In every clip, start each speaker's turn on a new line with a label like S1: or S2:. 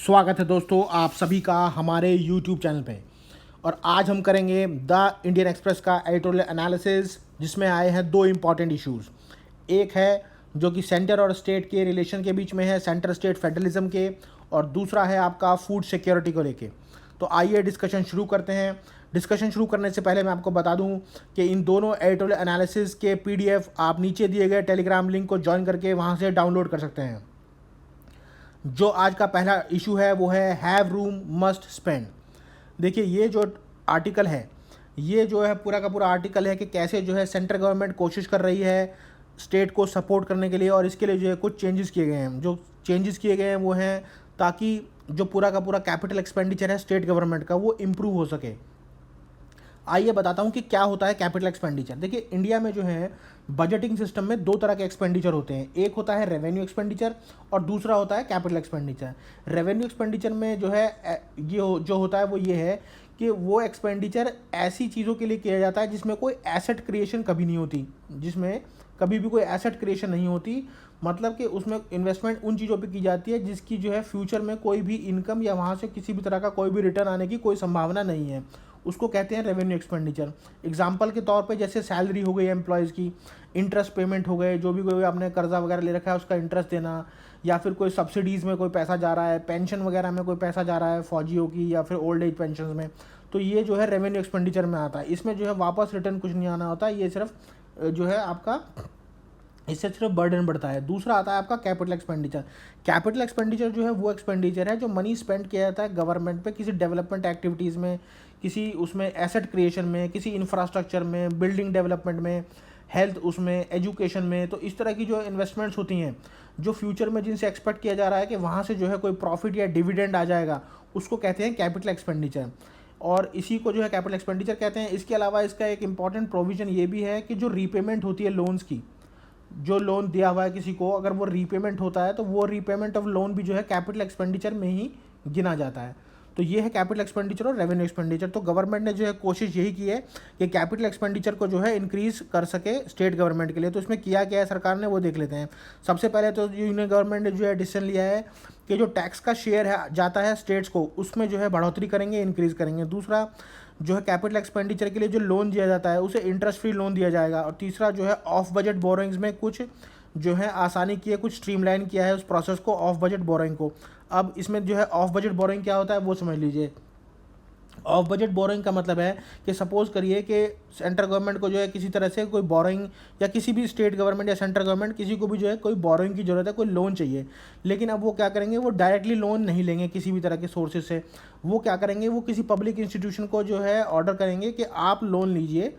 S1: स्वागत है दोस्तों आप सभी का हमारे YouTube चैनल पे। और आज हम करेंगे द इंडियन एक्सप्रेस का एडिटोरियल एनालिसिस, जिसमें आए हैं दो इम्पॉर्टेंट इश्यूज़। एक है जो कि सेंटर और स्टेट के रिलेशन के बीच में है, सेंटर स्टेट फेडरलिज्म के, और दूसरा है आपका फूड सिक्योरिटी को लेके। तो आइए डिस्कशन शुरू करते हैं। डिस्कशन शुरू करने से पहले मैं आपको बता दूं कि इन दोनों एडिटोरियल एनालिसिस के PDF आप नीचे दिए गए टेलीग्राम लिंक को ज्वाइन करके वहां से डाउनलोड कर सकते हैं। जो आज का पहला इशू है वो है हैव रूम मस्ट स्पेंड। देखिए, ये जो आर्टिकल है, ये जो है पूरा का पूरा आर्टिकल है कि कैसे जो है सेंट्रल गवर्नमेंट कोशिश कर रही है स्टेट को सपोर्ट करने के लिए, और इसके लिए जो है कुछ चेंजेस किए गए हैं। जो चेंजेस किए गए हैं वो हैं ताकि जो पूरा का पूरा कैपिटल एक्सपेंडिचर है स्टेट गवर्नमेंट का वो इम्प्रूव हो सके। आइए बताता हूँ कि क्या होता है कैपिटल एक्सपेंडिचर। देखिए, इंडिया में जो है बजटिंग सिस्टम में दो तरह के एक्सपेंडिचर होते हैं। एक होता है रेवेन्यू एक्सपेंडिचर और दूसरा होता है कैपिटल एक्सपेंडिचर। रेवेन्यू एक्सपेंडिचर में जो है जो होता है वो ये है कि वो एक्सपेंडिचर ऐसी चीज़ों के लिए किया जाता है जिसमें कोई एसेट क्रिएशन कभी नहीं होती, जिसमें कभी भी कोई एसेट क्रिएशन नहीं होती। मतलब कि उसमें इन्वेस्टमेंट उन चीज़ों पे की जाती है जिसकी जो है फ्यूचर में कोई भी इनकम या वहाँ से किसी भी तरह का कोई भी रिटर्न आने की कोई संभावना नहीं है। उसको कहते हैं रेवेन्यू एक्सपेंडिचर। एग्जांपल के तौर पे जैसे सैलरी हो गई एम्प्लॉयज़ की, इंटरेस्ट पेमेंट हो गए, जो भी कोई आपने कर्जा वगैरह ले रखा है उसका इंटरेस्ट देना, या फिर कोई सब्सिडीज़ में कोई पैसा जा रहा है, पेंशन वगैरह में कोई पैसा जा रहा है फौजियों की, या फिर ओल्ड एज पेंशन में, तो ये जो है रेवेन्यू एक्सपेंडिचर में आता है। इसमें जो है वापस रिटर्न कुछ नहीं आना होता, ये सिर्फ जो है आपका इससे सिर्फ बर्डन बढ़ता है। दूसरा आता है आपका कैपिटल एक्सपेंडिचर। कैपिटल एक्सपेंडिचर जो है वो एक्सपेंडिचर है जो मनी स्पेंड किया जाता है गवर्नमेंट पे किसी डेवलपमेंट एक्टिविटीज़ में, किसी उसमें एसेट क्रिएशन में, किसी इंफ्रास्ट्रक्चर में, बिल्डिंग डेवलपमेंट में, हेल्थ उसमें, एजुकेशन में। तो इस तरह की जो इन्वेस्टमेंट्स होती हैं जो फ्यूचर में जिनसे एक्सपेक्ट किया जा रहा है कि वहाँ से जो है कोई प्रॉफिट या डिविडेंड आ जाएगा, उसको कहते हैं कैपिटल एक्सपेंडिचर, और इसी को जो है कैपिटल एक्सपेंडिचर कहते हैं। इसके अलावा इसका एक इंपॉर्टेंट प्रोविजन ये भी है कि जो रीपेमेंट होती है लोन्स की, जो लोन दिया हुआ है किसी को, अगर वो रीपेमेंट होता है तो वो रीपेमेंट ऑफ लोन भी जो है कैपिटल एक्सपेंडिचर में ही गिना जाता है। तो ये है कैपिटल एक्सपेंडिचर और रेवेन्यू एक्सपेंडिचर। तो गवर्नमेंट ने जो है कोशिश यही की है कि कैपिटल एक्सपेंडिचर को जो है इंक्रीज कर सके स्टेट गवर्नमेंट के लिए। तो इसमें किया क्या है सरकार ने वो देख लेते हैं। सबसे पहले तो यूनियन गवर्नमेंट ने जो है डिसीजन लिया है कि जो टैक्स का शेयर है जाता है स्टेट्स को, उसमें जो है बढ़ोतरी करेंगे, इंक्रीज़ करेंगे। दूसरा जो है कैपिटल एक्सपेंडिचर के लिए जो लोन दिया जाता है उसे इंटरेस्ट फ्री लोन दिया जाएगा। और तीसरा जो है ऑफ बजट बोरोइंग्स में कुछ जो है आसानी की है, कुछ स्ट्रीमलाइन किया है उस प्रोसेस को, ऑफ बजट बोरोइंग को। अब इसमें जो है ऑफ बजट बोरोइंग क्या होता है वो समझ लीजिए। ऑफ बजट बोरोइंग का मतलब है कि सपोज करिए कि सेंट्रल गवर्नमेंट को जो है किसी तरह से कोई बोरोइंग, या किसी भी स्टेट गवर्नमेंट या सेंट्रल गवर्नमेंट किसी को भी जो है कोई बोरोइंग की ज़रूरत है, कोई लोन चाहिए। लेकिन अब वो क्या करेंगे, वो डायरेक्टली लोन नहीं लेंगे किसी भी तरह के सोर्सेज से। वो क्या करेंगे, वो किसी पब्लिक इंस्टीट्यूशन को जो है ऑर्डर करेंगे कि आप लोन लीजिए,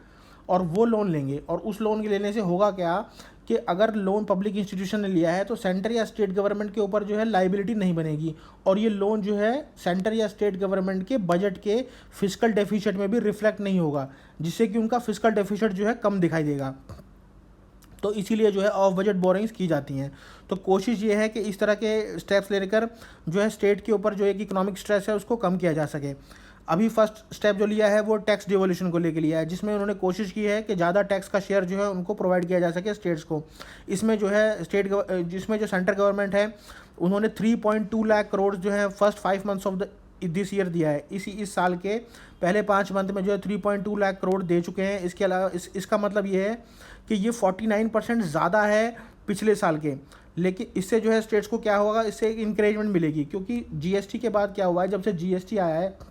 S1: और वो लोन लेंगे। और उस लोन के लेने से होगा क्या कि अगर लोन पब्लिक इंस्टीट्यूशन ने लिया है तो सेंटर या स्टेट गवर्नमेंट के ऊपर जो है लाइबिलिटी नहीं बनेगी, और ये लोन जो है सेंटर या स्टेट गवर्नमेंट के बजट के फिजिकल डेफिसिट में भी रिफ्लेक्ट नहीं होगा, जिससे कि उनका फिजिकल डेफिसिट जो है कम दिखाई देगा। तो इसीलिए जो है ऑफ बजट बोरिंग्स की जाती हैं। तो कोशिश ये है कि इस तरह के स्टेप्स लेकर जो है स्टेट के ऊपर जो एक इकोनॉमिक स्ट्रेस है उसको कम किया जा सके। अभी फर्स्ट स्टेप जो लिया है वो टैक्स डिवोल्यूशन को लेके लिया है, जिसमें उन्होंने कोशिश की है कि ज़्यादा टैक्स का शेयर जो है उनको प्रोवाइड किया जा सके स्टेट्स को। इसमें जो है जिसमें जो सेंट्रल गवर्नमेंट है उन्होंने 3.2 लाख करोड़ जो है first 5 months of the this year दिया है। इस साल के पहले 5 मंथ में जो है 3.2 लाख करोड़ दे चुके हैं। इसके अलावा इसका मतलब ये है कि ये 49% ज़्यादा है पिछले साल के। लेकिन इससे जो है स्टेट्स को क्या होगा, इससे एक इंकरेजमेंट मिलेगी, क्योंकि जीएसटी के बाद क्या हुआ है, जब से जीएसटी आया है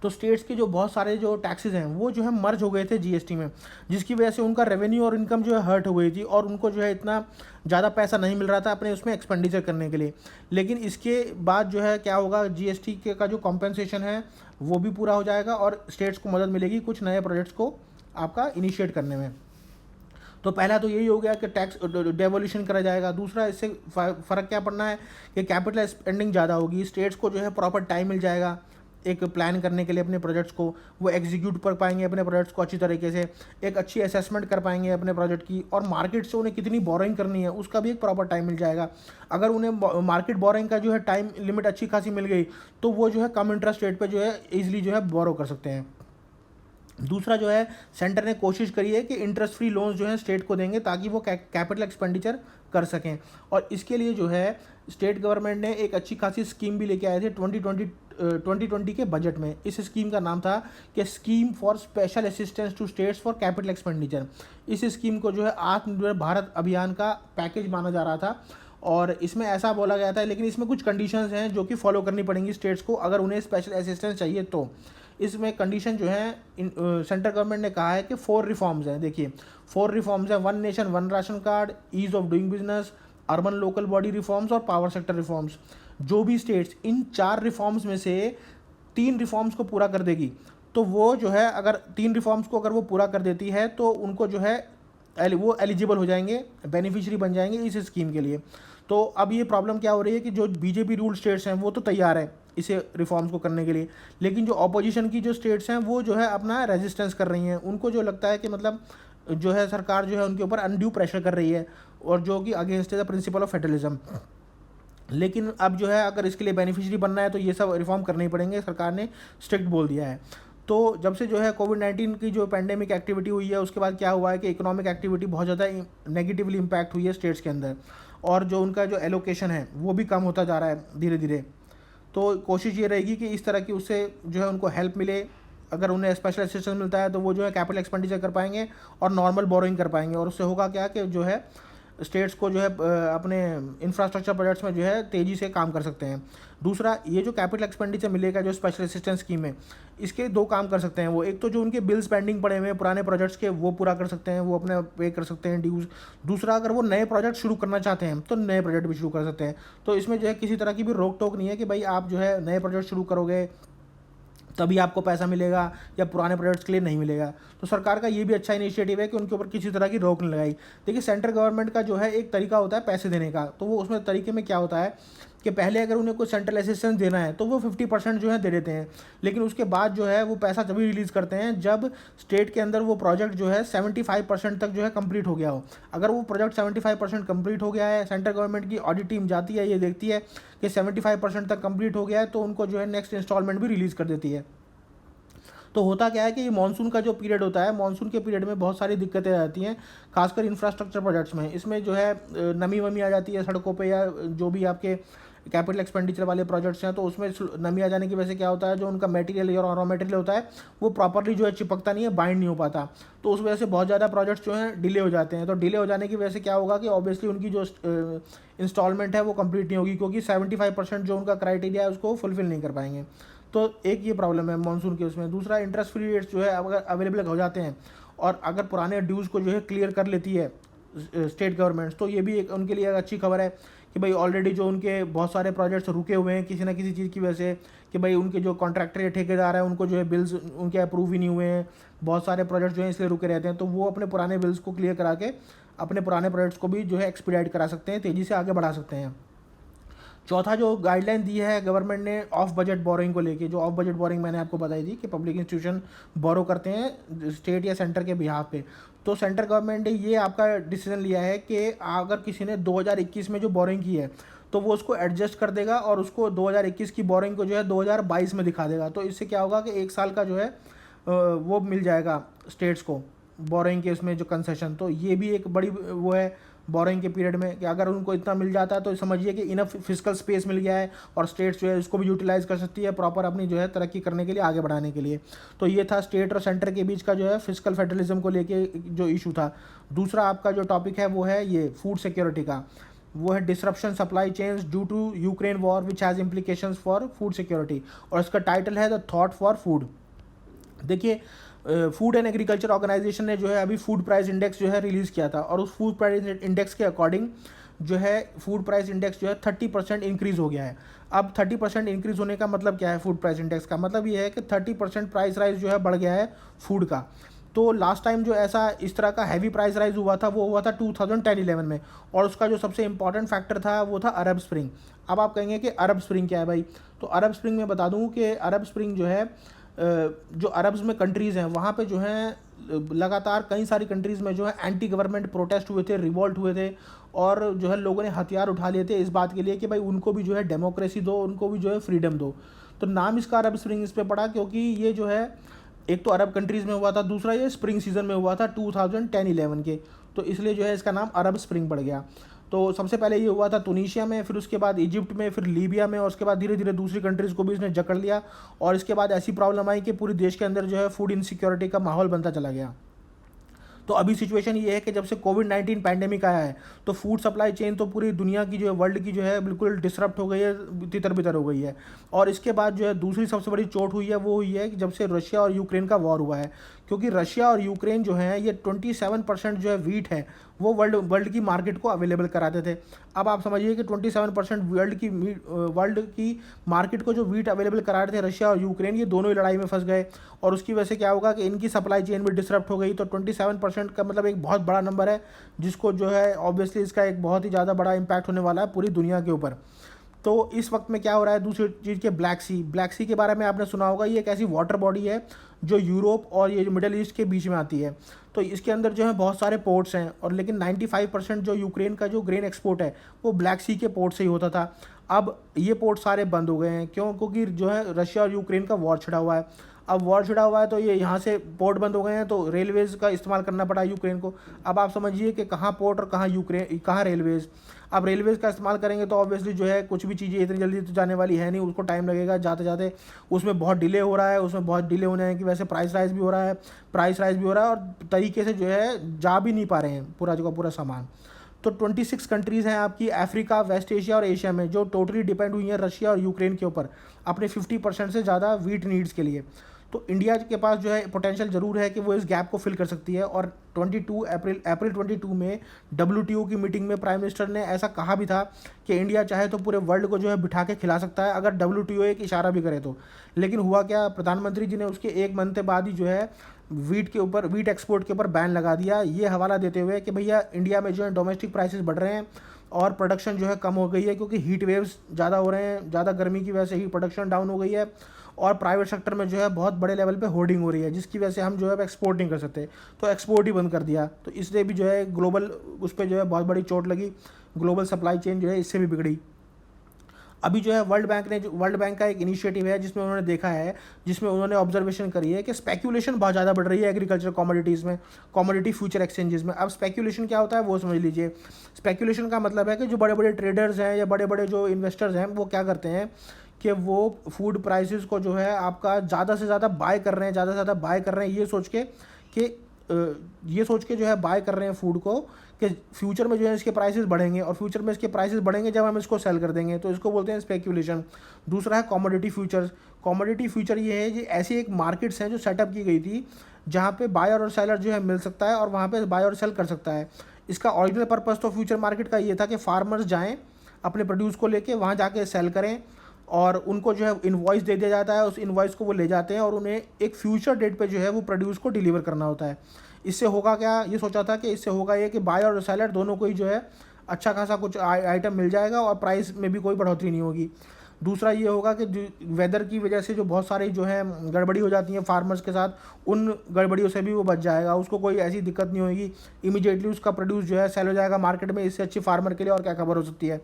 S1: तो स्टेट्स के जो बहुत सारे जो टैक्सेस हैं वो जो है मर्ज हो गए थे जीएसटी में, जिसकी वजह से उनका रेवेन्यू और इनकम जो है हर्ट हो गई थी, और उनको जो है इतना ज़्यादा पैसा नहीं मिल रहा था अपने उसमें एक्सपेंडिचर करने के लिए। लेकिन इसके बाद जो है क्या होगा, जीएसटी के का जो कॉम्पेंसेशन है वो भी पूरा हो जाएगा, और स्टेट्स को मदद मिलेगी कुछ नए प्रोजेक्ट्स को आपका इनिशिएट करने में। तो पहला तो यही हो गया कि टैक्स डेवोल्यूशन करा जाएगा। दूसरा, इससे फ़र्क क्या पड़ना है कि कैपिटल स्पेंडिंग ज़्यादा होगी, स्टेट्स को जो है प्रॉपर टाइम मिल जाएगा एक प्लान करने के लिए अपने प्रोजेक्ट्स को, वो एग्जीक्यूट कर पाएंगे अपने प्रोजेक्ट्स को अच्छी तरीके से, एक अच्छी असेसमेंट कर पाएंगे अपने प्रोजेक्ट की, और मार्केट से उन्हें कितनी बोरिंग करनी है उसका भी एक प्रॉपर टाइम मिल जाएगा। अगर उन्हें मार्केट बोरिंग का जो है टाइम लिमिट अच्छी खासी मिल गई तो वो जो है कम इंटरेस्ट रेट पर जो है ईजिली जो है बोरो कर सकते हैं। दूसरा जो है, सेंटर ने कोशिश करी है कि इंटरेस्ट फ्री लोन्स जो हैं स्टेट को देंगे ताकि वो कैपिटल एक्सपेंडिचर कर सकें। और इसके लिए जो है स्टेट गवर्नमेंट ने एक अच्छी खासी स्कीम भी लेके आए थे 2020 के बजट में। इस स्कीम का नाम था कि scheme for special assistance to states for capital expenditure. इस स्कीम को जो है आत्मनिर्भर भारत अभियान का पैकेज माना जा रहा था, और इसमें ऐसा बोला गया था, लेकिन इसमें कुछ कंडीशंस हैं जो कि फॉलो करनी पड़ेंगी स्टेट्स को अगर उन्हें स्पेशल असिस्टेंस चाहिए तो। इसमें कंडीशन जो है सेंट्रल गवर्नमेंट ने कहा है कि 4 रिफॉर्म्स हैं। देखिए 4 रिफॉर्म्स हैं, 1 nation 1 ration card, ease of doing business, urban local body reforms और पावर सेक्टर रिफॉर्म्स। जो भी स्टेट्स इन 4 रिफॉर्म्स में से 3 रिफॉर्म्स को पूरा कर देगी तो वो जो है, अगर 3 रिफॉर्म्स को अगर वो पूरा कर देती है तो उनको जो है वो एलिजिबल हो जाएंगे, बेनिफिशियरी बन जाएंगे इस स्कीम के लिए। तो अब ये प्रॉब्लम क्या हो रही है कि जो बीजेपी रूल स्टेट्स हैं वो तो तैयार है इसे रिफॉर्म्स को करने के लिए, लेकिन जो ऑपोजिशन की जो स्टेट्स हैं वो जो है अपना रेजिस्टेंस कर रही हैं। उनको जो लगता है कि मतलब जो है सरकार जो है उनके ऊपर अनड्यू प्रेशर कर रही है, और जो कि against the principle of federalism. लेकिन अब जो है अगर इसके लिए बेनिफिशियरी बनना है तो ये सब रिफॉर्म करने ही पड़ेंगे, सरकार ने स्ट्रिक्ट बोल दिया है। तो जब से जो है कोविड-19 की जो पेंडेमिक एक्टिविटी हुई है उसके बाद क्या हुआ है कि इकोनॉमिक एक्टिविटी बहुत ज़्यादा नेगेटिवली इम्पैक्ट हुई है स्टेट्स के अंदर, और जो उनका जो एलोकेशन है वो भी कम होता जा रहा है धीरे धीरे। तो कोशिश ये रहेगी कि इस तरह की उससे जो है उनको हेल्प मिले। अगर उन्हें स्पेशल असिस्टेंस मिलता है तो वो जो है कैपिटल एक्सपेंडिचर कर पाएंगे और नॉर्मल बोरोइंग कर पाएंगे, और उससे होगा क्या कि जो है स्टेट्स को जो है अपने इंफ्रास्ट्रक्चर प्रोजेक्ट्स में जो है तेज़ी से काम कर सकते हैं। दूसरा, ये जो कैपिटल एक्सपेंडिचर मिलेगा जो स्पेशल असिस्टेंस स्कीम है, इसके 2 काम कर सकते हैं वो। एक तो जो उनके बिल्स पेंडिंग पड़े हुए हैं पुराने प्रोजेक्ट्स के वो पूरा कर सकते हैं, वो अपने पे कर सकते हैं ड्यूज़। दूसरा, अगर वो नए प्रोजेक्ट शुरू करना चाहते हैं तो नए प्रोजेक्ट भी शुरू कर सकते हैं। तो इसमें जो है किसी तरह की भी रोक टोक नहीं है कि भाई आप जो है नए प्रोजेक्ट शुरू करोगे तभी आपको पैसा मिलेगा या पुराने प्रोजेक्ट्स के लिए नहीं मिलेगा। तो सरकार का ये भी अच्छा इनिशिएटिव है कि उनके ऊपर किसी तरह की रोक नहीं लगाई। देखिए सेंट्रल गवर्नमेंट का जो है एक तरीका होता है पैसे देने का, तो वो उसमें तरीके में क्या होता है कि पहले अगर उन्हें कोई सेंट्रल असिस्टेंस देना है तो वो 50% जो है दे देते हैं, लेकिन उसके बाद जो है वो पैसा तभी रिलीज़ करते हैं जब स्टेट के अंदर वो प्रोजेक्ट जो है 75% तक जो है कंप्लीट हो गया हो। अगर वो प्रोजेक्ट 75% कंप्लीट हो गया है, सेंट्रल गवर्नमेंट की ऑडिट टीम जाती है, ये देखती है कि 75% तक कंप्लीट हो गया है, तो उनको जो है नेक्स्ट इंस्टॉलमेंट भी रिलीज़ कर देती है। तो होता क्या है कि ये मानसून का जो पीरियड होता है, मानसून के पीरियड में बहुत सारी दिक्कतें आती हैं, खासकर इंफ्रास्ट्रक्चर प्रोजेक्ट्स में। इसमें जो है नमी वमी आ जाती है सड़कों पे, या जो भी आपके कैपिटल एक्सपेंडिचर वाले प्रोजेक्ट्स हैं तो उसमें नमी आ जाने की वजह से क्या होता है, जो उनका मटेरियल या रॉ मटेरियल होता है वो प्रॉपरली जो है चिपकता नहीं है, बाइंड नहीं हो पाता। तो उस वजह से बहुत ज़्यादा प्रोजेक्ट्स जो हैं डिले हो जाते हैं। तो डिले हो जाने की वजह से क्या होगा कि ऑब्वियसली उनकी जो इंस्टॉलमेंट है वो कंप्लीट नहीं होगी, क्योंकि 75% जो उनका क्राइटेरिया है उसको फुलफिल नहीं कर पाएंगे। तो एक ये प्रॉब्लम है मानसून के उसमें। दूसरा, इंटरेस्ट फ्री रेट्स जो है अगर अवेलेबल हो जाते हैं और अगर पुराने ड्यूज़ को जो है क्लियर कर लेती है स्टेट गवर्नमेंट्स, तो ये भी एक उनके लिए एक अच्छी खबर है कि भाई ऑलरेडी जो उनके बहुत सारे प्रोजेक्ट्स रुके हुए हैं किसी ना किसी चीज़ की वजह से, कि भाई उनके जो कॉन्ट्रैक्टर या ठेकेदार हैं उनको जो है बिल्स उनके अप्रूव ही नहीं हुए हैं, बहुत सारे प्रोजेक्ट्स जो हैं इसलिए रुके रहते हैं। तो वो अपने पुराने बिल्स को क्लियर करा के अपने पुराने प्रोजेक्ट्स को भी जो है एक्सपीडाइट करा सकते हैं, तेज़ी से आगे बढ़ा सकते हैं। चौथा जो गाइडलाइन दी है गवर्नमेंट ने ऑफ बजट बोरिंग को लेके, जो ऑफ बजट बोरिंग मैंने आपको बताई थी कि पब्लिक इंस्टीट्यूशन बोरो करते हैं स्टेट या सेंटर के बिहाफ पे, तो सेंट्रल गवर्नमेंट ने ये आपका डिसीजन लिया है कि अगर किसी ने 2021 में जो बोरिंग की है तो वो उसको एडजस्ट कर देगा और उसको 2021 की बोरिंग को जो है 2022 में दिखा देगा। तो इससे क्या होगा कि 1 साल का जो है वो मिल जाएगा स्टेट्स को बोरिंग के इसमें जो कंसेशन। तो ये भी एक बड़ी वो है बोरिंग के पीरियड में कि अगर उनको इतना मिल जाता है तो समझिए कि इनफ फिजिकल स्पेस मिल गया है और स्टेट्स जो है इसको भी यूटिलाइज कर सकती है प्रॉपर अपनी जो है तरक्की करने के लिए, आगे बढ़ाने के लिए। तो ये था स्टेट और सेंटर के बीच का जो है फिजिकल फेडरलिज्म को लेके जो इशू था। दूसरा आपका जो टॉपिक है वो है ये फूड सिक्योरिटी का, वो है disruption supply chains due to Ukraine war which has implications for food security, और इसका टाइटल है द थॉट फॉर फूड। देखिए फूड एंड एग्रीकल्चर ऑर्गेनाइजेशन ने जो है अभी फूड प्राइस इंडेक्स जो है रिलीज़ किया था, और उस फूड प्राइस इंडेक्स के अकॉर्डिंग जो है फूड प्राइस इंडेक्स जो है 30% इंक्रीज़ हो गया है। अब 30% इंक्रीज़ होने का मतलब क्या है, फूड प्राइस इंडेक्स का मतलब ये है कि 30% प्राइस राइज जो है बढ़ गया है फूड का। तो लास्ट टाइम जो ऐसा इस तरह का हैवी प्राइस राइज हुआ था वो हुआ था 2010-11 में, और उसका जो सबसे इंपॉर्टेंट फैक्टर था वो था अरब स्प्रिंग। अब आप कहेंगे कि अरब स्प्रिंग क्या है भाई, तो अरब स्प्रिंग में बता दूँ कि अरब स्प्रिंग जो है जो अरब्स में कंट्रीज़ हैं वहाँ पे जो है लगातार कई सारी कंट्रीज़ में जो है एंटी गवर्नमेंट प्रोटेस्ट हुए थे, रिवॉल्ट हुए थे, और जो है लोगों ने हथियार उठा लिए थे इस बात के लिए कि भाई उनको भी जो है डेमोक्रेसी दो, उनको भी जो है फ्रीडम दो। तो नाम इसका अरब स्प्रिंग इस पर पड़ा क्योंकि ये जो है एक तो अरब कंट्रीज़ में हुआ था, दूसरा ये स्प्रिंग सीजन में हुआ था 2010-11 के, तो इसलिए जो है इसका नाम अरब स्प्रिंग पड़ गया। तो सबसे पहले ये हुआ था तुनीशिया में, फिर उसके बाद इजिप्ट में, फिर लीबिया में, और उसके बाद धीरे धीरे दूसरी कंट्रीज़ को भी इसने जकड़ लिया। और इसके बाद ऐसी प्रॉब्लम आई कि पूरे देश के अंदर जो है फूड इनसिक्योरिटी का माहौल बनता चला गया। तो अभी सिचुएशन ये है कि जब से कोविड-19 पैंडेमिक आया है, तो फूड सप्लाई चेन तो पूरी दुनिया की जो है, वर्ल्ड की जो है, बिल्कुल डिसरप्ट हो गई है, तितर-बितर हो गई है। और इसके बाद जो है दूसरी सबसे बड़ी चोट हुई है, वो हुई है कि जब से रशिया और यूक्रेन का वॉर हुआ है। क्योंकि रशिया और यूक्रेन जो है, ये 27% जो है व्हीट है, वो वर्ल्ड वर्ल्ड की मार्केट को अवेलेबल कराते थे। अब आप समझिए कि 27% वर्ल्ड की मार्केट को जो व्हीट अवेलेबल करा रहे थे रशिया और यूक्रेन, ये दोनों ही लड़ाई में फंस गए। और उसकी वजह से क्या होगा कि इनकी सप्लाई चेन भी डिसरप्ट हो गई। तो 27% का मतलब एक बहुत बड़ा नंबर है, जिसको जो है ऑब्वियसली इसका एक बहुत ही ज़्यादा बड़ा इम्पैक्ट होने वाला है पूरी दुनिया के ऊपर। तो इस वक्त में क्या हो रहा है, दूसरी चीज़ के ब्लैक सी के बारे में आपने सुना होगा। ये एक ऐसी वाटर बॉडी है जो यूरोप और ये जो मिडल ईस्ट के बीच में आती है। तो इसके अंदर जो है बहुत सारे पोर्ट्स हैं, और लेकिन 95% जो यूक्रेन का जो ग्रेन एक्सपोर्ट है, वो ब्लैक सी के पोर्ट से ही होता था। अब ये पोर्ट सारे बंद हो गए हैं। क्यों? क्योंकि जो है रशिया और यूक्रेन का वॉर छिड़ा हुआ है। अब वॉर छिड़ा हुआ है तो ये यहाँ से पोर्ट बंद हो गए हैं, तो रेलवेज़ का इस्तेमाल करना पड़ा यूक्रेन को। अब आप समझिए कि कहाँ पोर्ट और कहाँ रेलवेज़। अब रेलवेज़ का इस्तेमाल करेंगे तो ऑब्वियसली जो है कुछ भी चीज़ें इतनी जल्दी तो जाने वाली है नहीं, उसको टाइम लगेगा जाते जाते। उसमें बहुत डिले हो रहा है, उसमें बहुत डिले होने की वजह से प्राइस राइज भी हो रहा है, और तरीके से जो है जा भी नहीं पा रहे हैं पूरा का पूरा सामान। तो 26 कंट्रीज़ हैं आपकी अफ्रीका, वेस्ट एशिया और एशिया में, जो टोटली डिपेंड हुई हैं रशिया और यूक्रेन के ऊपर अपने 50% से ज़्यादा व्हीट नीड्स के लिए। तो इंडिया के पास जो है पोटेंशियल ज़रूर है कि वो इस गैप को फिल कर सकती है। और अप्रैल 22 में WTO की मीटिंग में प्राइम मिनिस्टर ने ऐसा कहा भी था कि इंडिया चाहे तो पूरे वर्ल्ड को जो है बिठा के खिला सकता है, अगर WTO एक इशारा भी करे तो। लेकिन हुआ क्या, प्रधानमंत्री जी ने उसके एक मंथ बाद ही जो है व्हीट एक्सपोर्ट के ऊपर बैन लगा दिया, ये हवाला देते हुए कि भैया इंडिया में जो है डोमेस्टिक प्राइसेस बढ़ रहे हैं और प्रोडक्शन जो है कम हो गई है, क्योंकि हीट वेव्स ज़्यादा हो रहे हैं, ज़्यादा गर्मी की वजह से ही प्रोडक्शन डाउन हो गई है। और प्राइवेट सेक्टर में जो है बहुत बड़े लेवल पे होर्डिंग हो रही है, जिसकी वजह से हम जो है एक्सपोर्ट नहीं कर सकते, तो एक्सपोर्ट ही बंद कर दिया। तो इसलिए भी जो है ग्लोबल उस पर जो है बहुत बड़ी चोट लगी, ग्लोबल सप्लाई चेन जो है इससे भी बिगड़ी। अभी जो है वर्ल्ड बैंक का एक इनिशिएटिव है जिसमें उन्होंने देखा है, जिसमें उन्होंने ऑब्जर्वेशन करी है कि स्पेक्यूलेशन बहुत ज़्यादा बढ़ रही है एग्रीकल्चर कमोडिटीज़ में, कमोडिटी फ्यूचर एक्सचेंजेस में। अब स्पेक्यूलेशन क्या होता है वो समझ लीजिए। स्पेक्यूलेशन का मतलब है कि जो बड़े बड़े ट्रेडर्स हैं या बड़े बड़े जो इन्वेस्टर्स हैं, वो क्या करते हैं कि वो फूड प्राइसेस को जो है आपका ज़्यादा से ज़्यादा बाय कर रहे हैं, ये सोच के जो है बाय कर रहे हैं फूड को, कि फ्यूचर में जो है इसके प्राइसेस बढ़ेंगे, और फ्यूचर में इसके प्राइसेस बढ़ेंगे जब हम इसको सेल कर देंगे, तो इसको बोलते हैं स्पेक्यूलेशन। दूसरा है कमोडिटी फ्यूचर ये है, ये ऐसी एक मार्केट्स हैं जो सेटअप की गई थी, जहाँ पे बायर और सेलर जो है मिल सकता है और वहाँ पे बाय और सेल कर सकता है। इसका ओरिजिनल पर्पस तो फ्यूचर मार्केट का ये था कि फार्मर्स जाएँ अपने प्रोड्यूस को लेके वहाँ जाके सेल करें, और उनको जो है इनवॉइस दे दिया जाता है, उस इनवॉइस को वो ले जाते हैं और उन्हें एक फ्यूचर डेट पे जो है वो प्रोड्यूस को डिलीवर करना होता है। इससे होगा क्या, ये सोचा था कि इससे होगा ये कि बाय और सेलर दोनों को ही जो है अच्छा खासा कुछ आइटम मिल जाएगा और प्राइस में भी कोई बढ़ोतरी नहीं होगी। दूसरा ये होगा कि वेदर की वजह से जो बहुत सारी जो है गड़बड़ी हो जाती है फार्मर्स के साथ, उन गड़बड़ियों से भी वो बच जाएगा, उसको कोई ऐसी दिक्कत नहीं होगी, इमीडिएटली उसका प्रोड्यूस जो है सेल हो जाएगा मार्केट में। इससे अच्छी फार्मर के लिए और क्या खबर हो सकती है।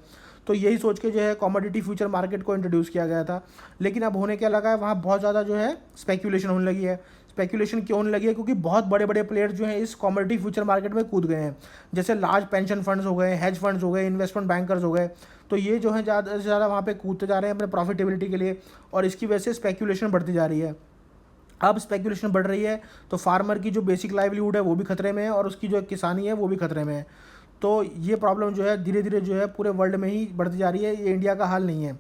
S1: तो यही सोच के जो है कमोडिटी फ्यूचर मार्केट को इंट्रोड्यूस किया गया था। लेकिन अब होने क्या लगा है, वहाँ बहुत ज़्यादा जो है स्पेक्यूलेशन होने लगी है। स्पेक्यूलेशन क्यों होने लगी है? क्योंकि बहुत बड़े बड़े प्लेयर्स जो हैं इस कमोडिटी फ्यूचर मार्केट में कूद गए हैं, जैसे लार्ज पेंशन फंड्स हो गए, हेज फंड्स हो गए, इन्वेस्टमेंट बैंकर्स हो गए। तो ये जो है ज़्यादा से ज़्यादा वहाँ पे कूदते जा रहे हैं अपने प्रॉफिटेबिलिटी के लिए, और इसकी वजह से स्पेक्यूलेशन बढ़ती जा रही है। अब स्पेक्यूलेशन बढ़ रही है तो फार्मर की जो बेसिक लाइवलीहुड है वो भी खतरे में है, और उसकी जो किसानी है वो भी खतरे में है। तो ये प्रॉब्लम जो है धीरे धीरे जो है पूरे वर्ल्ड में ही बढ़ती जा रही है, ये इंडिया का हाल नहीं है।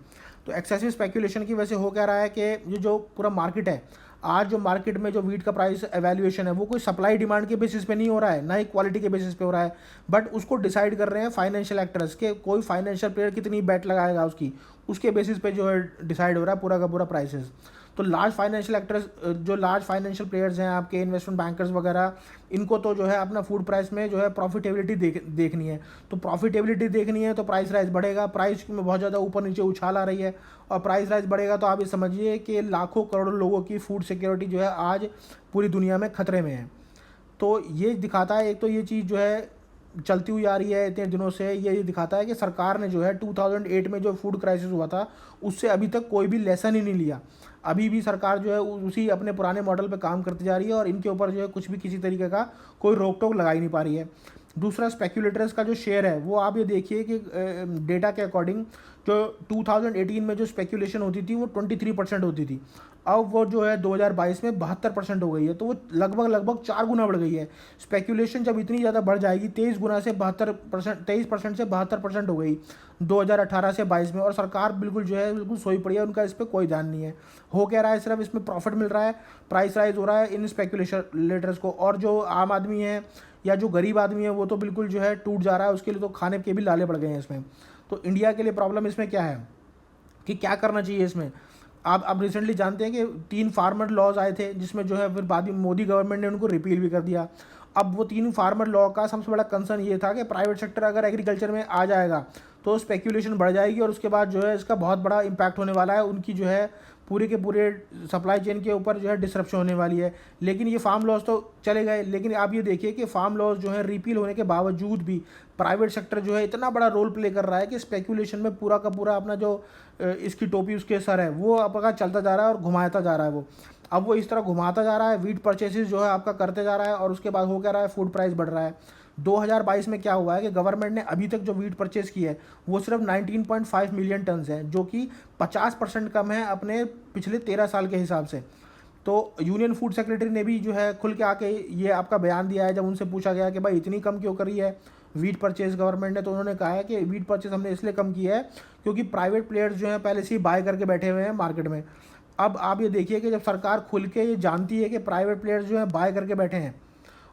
S1: तो एक्सेसिव स्पेक्यूलेशन की वजह से हो क्या रहा है कि ये जो पूरा मार्केट है, आज जो मार्केट में जो वीट का प्राइस एवेल्यूएशन है वो कोई सप्लाई डिमांड के बेसिस पे नहीं हो रहा है, ना ही क्वालिटी के बेसिस पे हो रहा है, बट उसको डिसाइड कर रहे हैं फाइनेंशियल एक्टर्स के, कोई फाइनेंशियल प्लेयर कितनी बेट लगाएगा उसके बेसिस पे जो है डिसाइड हो रहा है पूरा का पूरा प्राइसेस। तो लार्ज फाइनेंशियल प्लेयर्स हैं आपके, इन्वेस्टमेंट बैंकर्स वगैरह, इनको तो जो है अपना फूड प्राइस में जो है प्रॉफिटेबिलिटी देखनी है। तो प्रॉफिटेबिलिटी देखनी है तो प्राइस राइज बढ़ेगा, प्राइस में बहुत ज़्यादा ऊपर नीचे उछाल आ रही है, और प्राइस राइज बढ़ेगा तो आप ये समझिए कि लाखों करोड़ों लोगों की फूड सिक्योरिटी जो है आज पूरी दुनिया में खतरे में है। तो ये दिखाता है, एक तो ये चीज़ जो है चलती हुई आ रही है इतने दिनों से, ये दिखाता है कि सरकार ने जो है 2008 में जो फूड क्राइसिस हुआ था उससे अभी तक कोई भी लेसन ही नहीं लिया। अभी भी सरकार जो है उसी अपने पुराने मॉडल पे काम करती जा रही है और इनके ऊपर जो है कुछ भी किसी तरीके का कोई रोक टोक लगा ही नहीं पा रही है। दूसरा, स्पेक्यूलेटर्स का जो शेयर है वो आप ये देखिए कि डेटा के अकॉर्डिंग जो 2018 में जो स्पेक्यूलेशन होती थी वो 23% होती थी, अब वो जो है 2022 में 72% हो गई है। तो वो लगभग 4 गुना बढ़ गई है। स्पेक्यूलेशन जब इतनी ज़्यादा बढ़ जाएगी 23% से 72% हो गई 2018 से 22 में, और सरकार बिल्कुल जो है बिल्कुल सोई पड़ी है, उनका इस पर कोई ध्यान नहीं है। हो क्या रहा है, सिर्फ इसमें प्रॉफिट मिल रहा है, प्राइस राइज हो रहा है इन स्पेक्यूलेटर्स को, और जो आम आदमी है या जो गरीब आदमी है वो तो बिल्कुल जो है टूट जा रहा है, उसके लिए तो खाने के भी लाले पड़ गए हैं इसमें। तो इंडिया के लिए प्रॉब्लम इसमें क्या है कि क्या करना चाहिए इसमें। आप रिसेंटली जानते हैं कि 3 फार्मर लॉज आए थे जिसमें जो है फिर बाद में मोदी गवर्नमेंट ने उनको रिपील भी कर दिया। अब वो 3 फार्मर लॉ का सबसे बड़ा कंसर्न ये था कि प्राइवेट सेक्टर अगर एग्रीकल्चर में आ जाएगा तो स्पेक्यूलेशन बढ़ जाएगी और उसके बाद जो है इसका बहुत बड़ा इम्पैक्ट होने वाला है, उनकी जो है पूरे के पूरे सप्लाई चेन के ऊपर जो है डिसरप्शन होने वाली है। लेकिन ये फार्म लॉज तो चले गए, लेकिन आप ये देखिए कि फार्म लॉज जो है रिपील होने के बावजूद भी प्राइवेट सेक्टर जो है इतना बड़ा रोल प्ले कर रहा है कि स्पेक्यूलेशन में पूरा का पूरा अपना जो इसकी टोपी उसके सर है वो आपका चलता जा रहा है और घुमाता जा रहा है। वो अब वो इस तरह घुमाता जा रहा है, वीट परचेसेस जो है आपका करते जा रहा है, और उसके बाद हो क्या रहा है, फूड प्राइस बढ़ रहा है। 2022 में क्या हुआ है कि गवर्नमेंट ने अभी तक जो वीट परचेस की है वो सिर्फ 19.5 मिलियन टन है, जो कि 50% कम है अपने पिछले 13 साल के हिसाब से। तो यूनियन फूड सेक्रेटरी ने भी जो है खुल के आके ये आपका बयान दिया है, जब उनसे पूछा गया कि भाई इतनी कम क्यों करी है वीट परचेज गवर्नमेंट ने, तो उन्होंने कहा है कि वीट परचेज हमने इसलिए कम किया है क्योंकि प्राइवेट प्लेयर्स जो हैं पहले से ही बाय करके बैठे हुए हैं मार्केट में। अब आप ये देखिए कि जब सरकार खुल के ये जानती है कि प्राइवेट प्लेयर्स जो हैं बाय करके बैठे हैं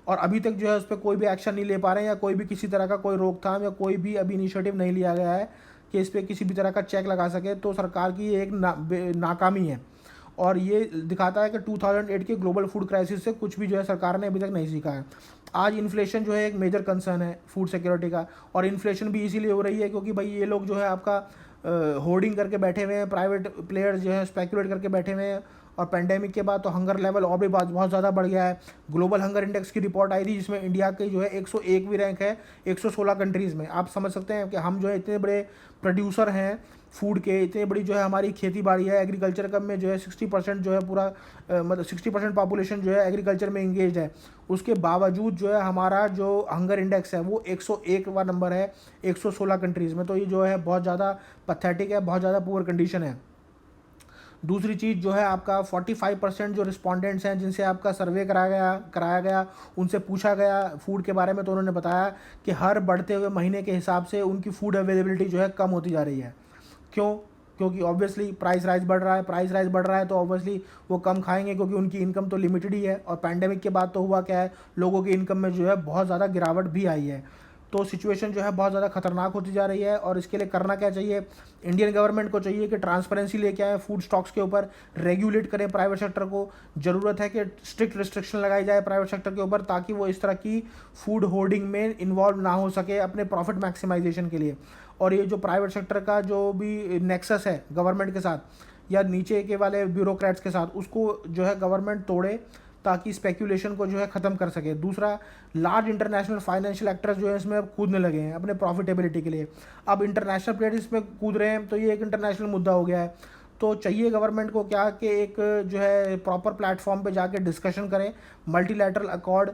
S1: और अभी तक जो है उस पर कोई भी एक्शन नहीं ले पा रहे हैं, या कोई भी किसी तरह का कोई रोकथाम या कोई भी अभी इनिशिएटिव नहीं लिया गया है कि इस पर किसी भी तरह का चेक लगा सके, तो सरकार की ये एक नाकामी है। और ये दिखाता है कि 2008 के ग्लोबल फूड क्राइसिस से कुछ भी जो है सरकार ने अभी तक नहीं सीखा है। आज इन्फ्लेशन जो है एक मेजर कंसर्न है फूड सिक्योरिटी का, और इन्फ्लेशन भी इसीलिए हो रही है क्योंकि भाई ये लोग जो है आपका होर्डिंग करके बैठे हुए हैं, प्राइवेट प्लेयर्स जो है स्पेकुलेट करके बैठे हुए हैं, और पेंडेमिक के बाद तो हंगर लेवल और भी बहुत ज़्यादा बढ़ गया है। ग्लोबल हंगर इंडेक्स की रिपोर्ट आई थी जिसमें इंडिया की जो है 101वीं रैंक है 116 कंट्रीज़ में। आप समझ सकते हैं कि हम जो है इतने बड़े प्रोड्यूसर हैं फूड के, इतनी बड़ी जो है हमारी खेती बाड़ी है, एग्रीकल्चर का में जो है 60% जो है पूरा मतलब 60% पॉपुलेशन जो है एग्रीकल्चर में इंगेज है, उसके बावजूद जो है हमारा जो हंगर इंडेक्स है वो 101वां नंबर है 116 कंट्रीज़ में। तो ये जो है बहुत ज़्यादा पैथेटिक है, बहुत ज़्यादा पुअर कंडीशन है। दूसरी चीज़ जो है आपका 45% जो रिस्पोंडेंट्स हैं जिनसे आपका सर्वे कराया गया उनसे पूछा गया फूड के बारे में, तो उन्होंने बताया कि हर बढ़ते हुए महीने के हिसाब से उनकी फूड अवेलेबिलिटी जो है कम होती जा रही है। क्यों? क्योंकि ऑब्वियसली प्राइस राइज बढ़ रहा है तो ऑब्वियसली वो कम खाएंगे क्योंकि उनकी इनकम तो लिमिटेड ही है। और पैंडेमिक के बाद तो हुआ क्या है, लोगों की इनकम में जो है बहुत ज़्यादा गिरावट भी आई है। तो सिचुएशन जो है बहुत ज़्यादा खतरनाक होती जा रही है। और इसके लिए करना क्या चाहिए, इंडियन गवर्नमेंट को चाहिए कि ट्रांसपेरेंसी लेके आए फूड स्टॉक्स के ऊपर, रेगुलेट करें प्राइवेट सेक्टर को। ज़रूरत है कि स्ट्रिक्ट रिस्ट्रिक्शन लगाई जाए प्राइवेट सेक्टर के ऊपर ताकि वो इस तरह की फूड होर्डिंग में इन्वॉल्व ना हो सके अपने प्रॉफिट मैक्सिमाइजेशन के लिए। और ये जो प्राइवेट सेक्टर का जो भी नेक्सस है गवर्नमेंट के साथ या नीचे के वाले ब्यूरोक्रेट्स के साथ, उसको जो है गवर्नमेंट तोड़े ताकि स्पेक्यूलेशन को जो है ख़त्म कर सके। दूसरा, लार्ज इंटरनेशनल फाइनेंशियल एक्टर्स जो है इसमें अब कूदने लगे हैं अपने प्रॉफिटेबिलिटी के लिए। अब इंटरनेशनल प्लेयर्स इसमें कूद रहे हैं तो ये एक इंटरनेशनल मुद्दा हो गया है। तो चाहिए गवर्नमेंट को क्या कि एक जो है प्रॉपर प्लेटफॉर्म पे जाके डिस्कशन करें, मल्टीलैटरल अकॉर्ड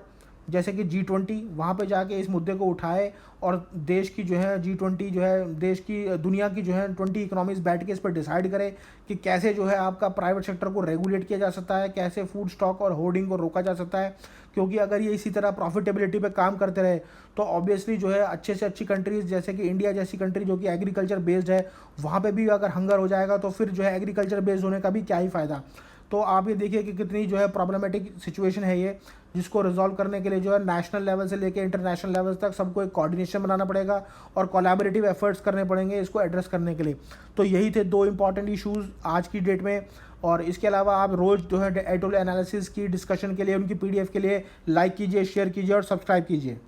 S1: जैसे कि G20, वहाँ पे जाके इस मुद्दे को उठाए और देश की जो है G20 जो है देश की दुनिया की जो है 20 इकोनॉमीज बैठ के इस पर डिसाइड करें कि कैसे जो है आपका प्राइवेट सेक्टर को रेगुलेट किया जा सकता है, कैसे फूड स्टॉक और होर्डिंग को रोका जा सकता है। क्योंकि अगर ये इसी तरह प्रॉफिटेबिलिटी पे काम करते रहे तो ऑब्वियसली जो है अच्छे से अच्छी कंट्रीज़ जैसे कि इंडिया जैसी कंट्री जो कि एग्रीकल्चर बेस्ड है, वहाँ पे भी अगर हंगर हो जाएगा तो फिर जो है एग्रीकल्चर बेस्ड होने का भी क्या ही फ़ायदा। तो आप ये देखिए कि कितनी जो है प्रॉब्लमेटिक सिचुएशन है ये, जिसको रिजॉल्व करने के लिए जो है नेशनल लेवल से लेकर इंटरनेशनल लेवल तक सबको एक कोऑर्डिनेशन बनाना पड़ेगा और कोलैबोरेटिव एफर्ट्स करने पड़ेंगे इसको एड्रेस करने के लिए। तो यही थे 2 इंपॉर्टेंट इश्यूज़ आज की डेट में। और इसके अलावा आप रोज़ जो है एडिटोरियल एनालिसिस की डिस्कशन के लिए उनकी PDF के लिए लाइक कीजिए, शेयर कीजिए और सब्सक्राइब कीजिए।